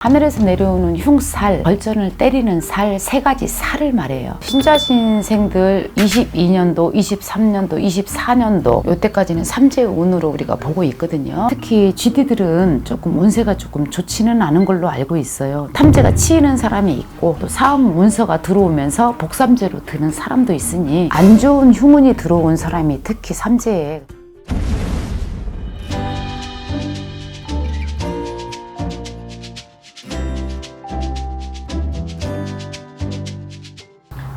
하늘에서 내려오는 흉살, 벌전을 때리는 살, 세 가지 살을 말해요. 신자신생들 22년도, 23년도, 24년도 요때까지는 삼재의 운으로 우리가 보고 있거든요. 특히 GD들은 조금 운세가 조금 좋지는 않은 걸로 알고 있어요. 탐재가 치이는 사람이 있고 또 사업 문서가 들어오면서 복삼재로 드는 사람도 있으니 안 좋은 흉운이 들어온 사람이 특히 삼재에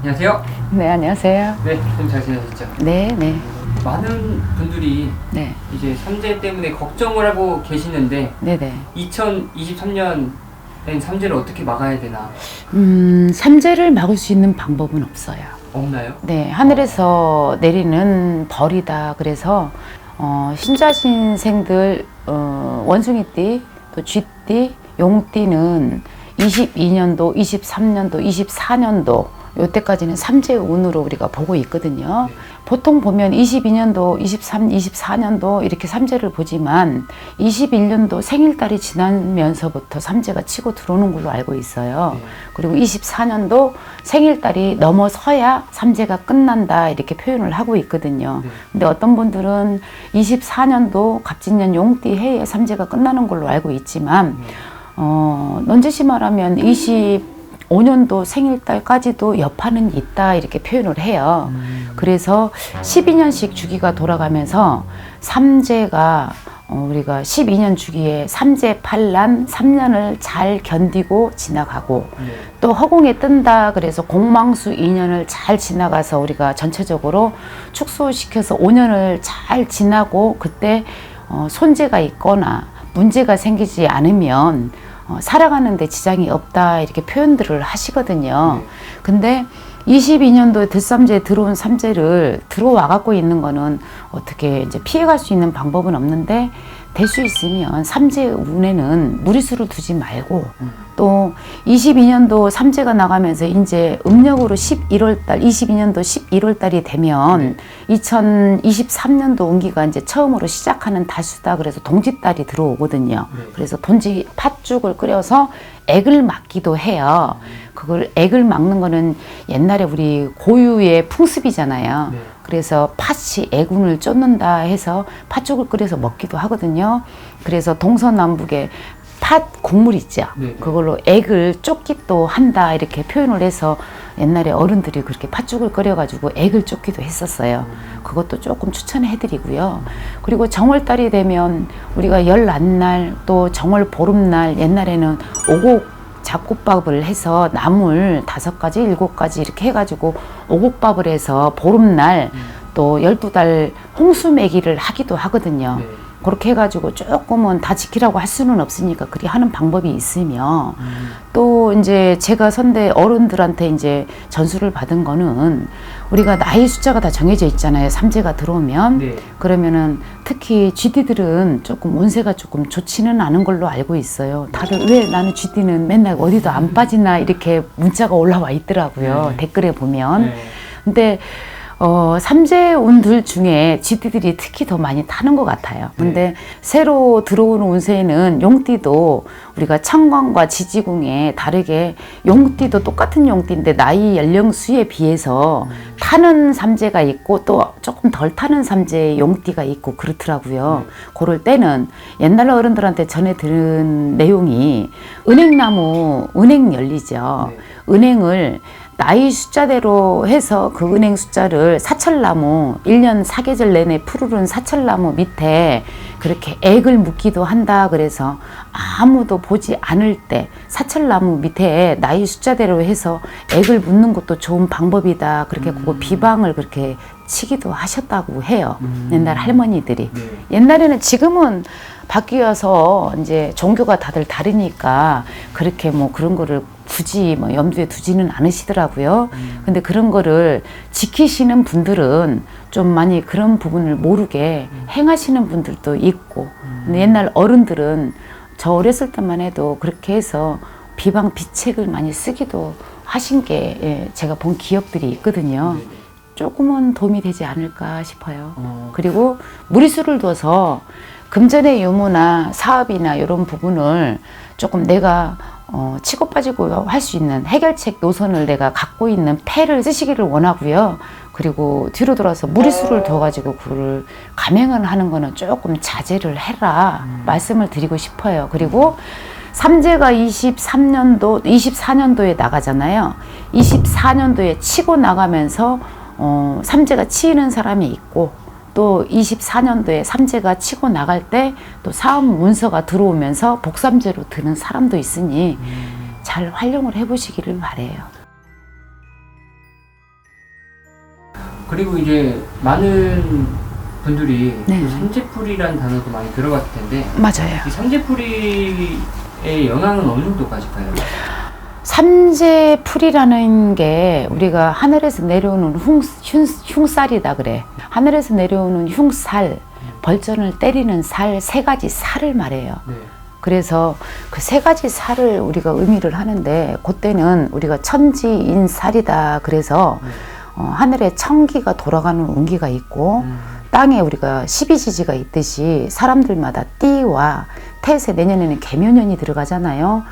안녕하세요. 네, 안녕하세요. 네, 좀 잘 지내셨죠? 네, 네. 많은 분들이 네. 이제 삼재 때문에 걱정을 하고 계시는데 네네. 2023년엔 삼재를 어떻게 막아야 되나? 삼재를 막을 수 있는 방법은 없어요. 없나요? 네, 하늘에서 내리는 벌이다. 그래서 신자신생들 원숭이띠, 또 쥐띠, 용띠는 22년도, 23년도, 24년도 요때까지는 삼재의 운으로 우리가 보고 있거든요. 네. 보통 보면 22년도, 23, 24년도 이렇게 삼재를 보지만 21년도 생일달이 지나면서부터 삼재가 치고 들어오는 걸로 알고 있어요. 네. 그리고 24년도 생일달이 넘어서야 삼재가 끝난다 이렇게 표현을 하고 있거든요. 네. 근데 근데 어떤 분들은 24년도 갑진년 용띠 해에 삼재가 끝나는 걸로 알고 있지만 넌지시 말하면 25년도 생일달까지도 여파는 있다 이렇게 표현을 해요. 그래서 12년씩 주기가 돌아가면서 삼재가 우리가 12년 주기에 삼재 팔란 3년을 잘 견디고 지나가고 네. 또 허공에 뜬다 그래서 공망수 2년을 잘 지나가서 우리가 전체적으로 축소시켜서 5년을 잘 지나고 그때 손재가 있거나 문제가 생기지 않으면 살아가는 데 지장이 없다 이렇게 표현들을 하시거든요. 네. 근데 22년도에 들삼재에 들어온 삼재를 들어와 갖고 있는 거는 어떻게 이제 피해갈 수 있는 방법은 없는데 될 수 있으면 삼재 운에는 무리수를 두지 말고 또 22년도 삼재가 나가면서 이제 음력으로 11월달 22년도 11월달이 되면 2023년도 운기가 이제 처음으로 시작하는 달수다 그래서 동짓달이 들어오거든요. 네. 그래서 돈지 팥죽을 끓여서 액을 막기도 해요. 그걸 액을 막는 거는 옛날에 우리 고유의 풍습이잖아요. 네. 그래서 팥이 애군을 쫓는다 해서 팥죽을 끓여서 먹기도 하거든요. 그래서 동서남북에 팥 국물 있죠. 네. 그걸로 액을 쫓기도 한다 이렇게 표현을 해서 옛날에 어른들이 그렇게 팥죽을 끓여가지고 액을 쫓기도 했었어요. 그것도 조금 추천해드리고요. 그리고 정월달이 되면 우리가 열난날 또 정월 보름날 옛날에는 오곡 잡곡밥을 해서 나물 5가지, 7가지 이렇게 해가지고 오곡밥을 해서 보름날 또 12달 홍수매기를 하기도 하거든요. 네. 그렇게 해가지고 조금은 다 지키라고 할 수는 없으니까 그리 하는 방법이 있으며 또 이제 제가 선대 어른들한테 이제 전수를 받은 거는 우리가 나이 숫자가 다 정해져 있잖아요. 삼재가 들어오면. 네. 그러면은 특히 GD들은 조금 운세가 조금 좋지는 않은 걸로 알고 있어요. 다들 왜 나는 GD는 맨날 어디도 안 빠지나 이렇게 문자가 올라와 있더라고요. 네. 댓글에 보면. 네. 근데 삼재 운들 중에 GD들이 특히 더 많이 타는 것 같아요. 근데 새로 들어오는 운세에는 용띠도 우리가 천간과 지지궁에 다르게 용띠도 똑같은 용띠인데 나이 연령수에 비해서 타는 삼재가 있고 또 조금 덜 타는 삼재의 용띠가 있고 그렇더라고요. 그럴 때는 옛날 어른들한테 전해 들은 내용이 은행나무, 은행 열리죠. 은행을 나이 숫자대로 해서 그 은행 숫자를 사철나무 1년 사계절 내내 푸르른 사철나무 밑에 그렇게 액을 묻기도 한다 그래서 아무도 보지 않을 때 사철나무 밑에 나이 숫자대로 해서 액을 묻는 것도 좋은 방법이다 그렇게 그거 비방을 그렇게 치기도 하셨다고 해요. 옛날 할머니들이. 네. 옛날에는 지금은 바뀌어서 이제 종교가 다들 다르니까 그렇게 뭐 그런 거를 굳이 뭐 염두에 두지는 않으시더라고요. 근데 그런 거를 지키시는 분들은 좀 많이 그런 부분을 모르게 행하시는 분들도 있고 근데 옛날 어른들은 저 어렸을 때만 해도 그렇게 해서 비방 비책을 많이 쓰기도 하신 게 제가 본 기억들이 있거든요. 조금은 도움이 되지 않을까 싶어요. 그리고 무리수를 둬서 금전의 유무나 사업이나 이런 부분을 조금 내가 치고 빠지고 할 수 있는 해결책 노선을 내가 갖고 있는 패를 쓰시기를 원하고요. 그리고 뒤로 돌아서 무리수를 둬가지고 그거를 감행을 하는 거는 조금 자제를 해라 말씀을 드리고 싶어요. 그리고 삼재가 24년도에 나가잖아요. 24년도에 치고 나가면서 삼재가 치이는 사람이 있고, 또 24년도에 삼재가 치고 나갈 때 또 사업 문서가 들어오면서 복삼재로 드는 사람도 있으니 잘 활용을 해보시기를 바래요. 그리고 이제 많은 분들이 네. 그 삼재풀이라는 단어도 많이 들어봤을 텐데 맞아요. 이 삼재풀이의 영향은 어느 정도까지 가요? 삼재풀이라는 게 우리가 하늘에서 내려오는 흉살이다 그래. 하늘에서 내려오는 흉살, 벌전을 때리는 살, 세 가지 살을 말해요. 네. 그래서 그 세 가지 살을 우리가 의미를 하는데, 그때는 우리가 천지인살이다. 그래서 하늘에 천기가 돌아가는 운기가 있고, 땅에 우리가 12지지가 있듯이 사람들마다 띠와 태세, 내년에는 개묘년이 들어가잖아요.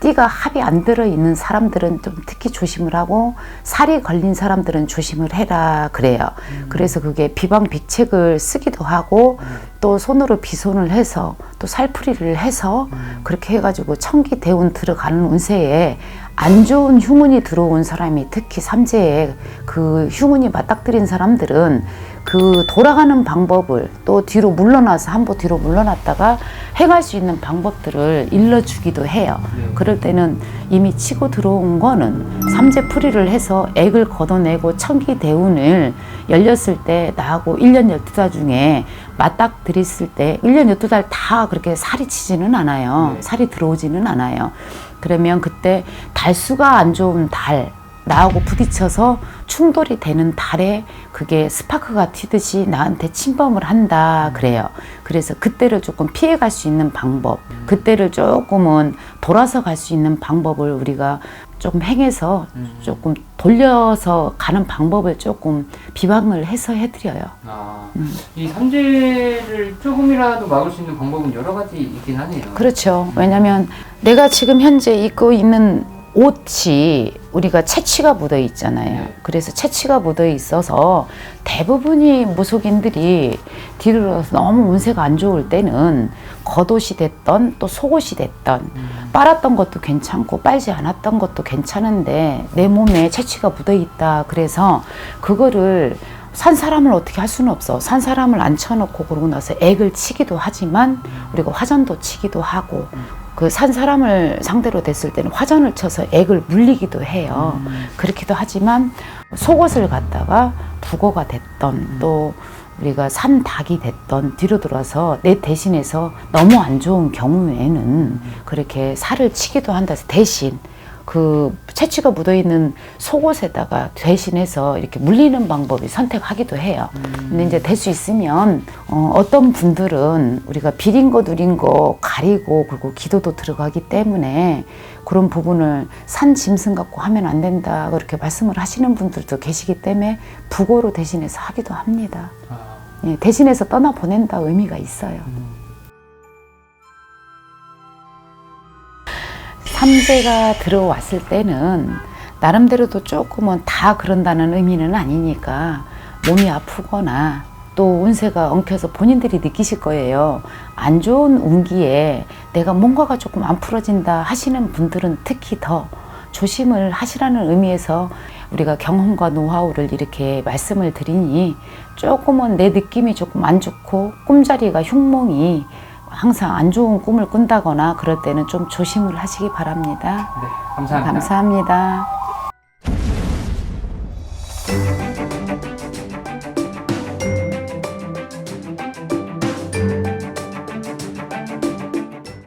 띠가 합이 안 들어있는 사람들은 좀 특히 조심을 하고, 살이 걸린 사람들은 조심을 해라 그래요. 그래서 그게 비방비책을 쓰기도 하고, 또 손으로 비손을 해서 또 살풀이를 해서 그렇게 해가지고 천기대운 들어가는 운세에 안 좋은 흉운이 들어온 사람이, 특히 삼재에 그 흉운이 맞닥뜨린 사람들은 그 돌아가는 방법을, 또 뒤로 물러나서 한 번 뒤로 물러났다가 행할 수 있는 방법들을 일러주기도 해요. 그럴 때는 이미 치고 들어온 거는 삼재풀이를 해서 액을 걷어내고 천기대운을 열렸을 때 나하고 1년 12달 중에 맞닥뜨렸을 때 1년 12달 다 그렇게 살이 치지는 않아요. 살이 들어오지는 않아요. 그러면 그때 달수가 안 좋은 달, 나하고 부딪혀서 충돌이 되는 달에 그게 스파크가 튀듯이 나한테 침범을 한다 그래요. 그래서 그때를 조금 피해갈 수 있는 방법, 그때를 조금은 돌아서 갈 수 있는 방법을 우리가 조금 행해서 조금 돌려서 가는 방법을 조금 비방을 해서 해드려요. 이 삼재를 조금이라도 막을 수 있는 방법은 여러 가지 있긴 하네요. 그렇죠. 왜냐면 내가 지금 현재 입고 있는 옷이 우리가 채취가 묻어 있잖아요. 네. 그래서 채취가 묻어 있어서 대부분이 무속인들이 뒤로 너무 운세가 안 좋을 때는 겉옷이 됐던 또 속옷이 됐던 빨았던 것도 괜찮고 빨지 않았던 것도 괜찮은데 내 몸에 채취가 묻어 있다. 그래서 그거를 산 사람을 어떻게 할 수는 없어. 산 사람을 앉혀놓고 그러고 나서 액을 치기도 하지만 우리가 화전도 치기도 하고, 그 산 사람을 상대로 됐을 때는 화전을 쳐서 액을 물리기도 해요. 그렇기도 하지만 속옷을 갖다가 북어가 됐던 또 우리가 산 닭이 됐던 뒤로 돌아서 내 대신해서 너무 안 좋은 경우에는 그렇게 살을 치기도 한다. 대신 그 채취가 묻어있는 속옷에다가 대신해서 이렇게 물리는 방법이 선택하기도 해요. 근데 이제 될 수 있으면 어떤 분들은 우리가 비린 거 누린 거 가리고, 그리고 기도도 들어가기 때문에 그런 부분을 산 짐승 갖고 하면 안 된다 그렇게 말씀을 하시는 분들도 계시기 때문에 북어로 대신해서 하기도 합니다. 예, 대신해서 떠나보낸다 의미가 있어요. 삼재가 들어왔을 때는 나름대로도 조금은 다 그런다는 의미는 아니니까 몸이 아프거나 또 운세가 엉켜서 본인들이 느끼실 거예요. 안 좋은 운기에 내가 뭔가가 조금 안 풀어진다 하시는 분들은 특히 더 조심을 하시라는 의미에서 우리가 경험과 노하우를 이렇게 말씀을 드리니, 조금은 내 느낌이 조금 안 좋고 꿈자리가 흉몽이 항상 안 좋은 꿈을 꾼다거나 그럴 때는 좀 조심을 하시기 바랍니다. 네, 감사합니다. 감사합니다.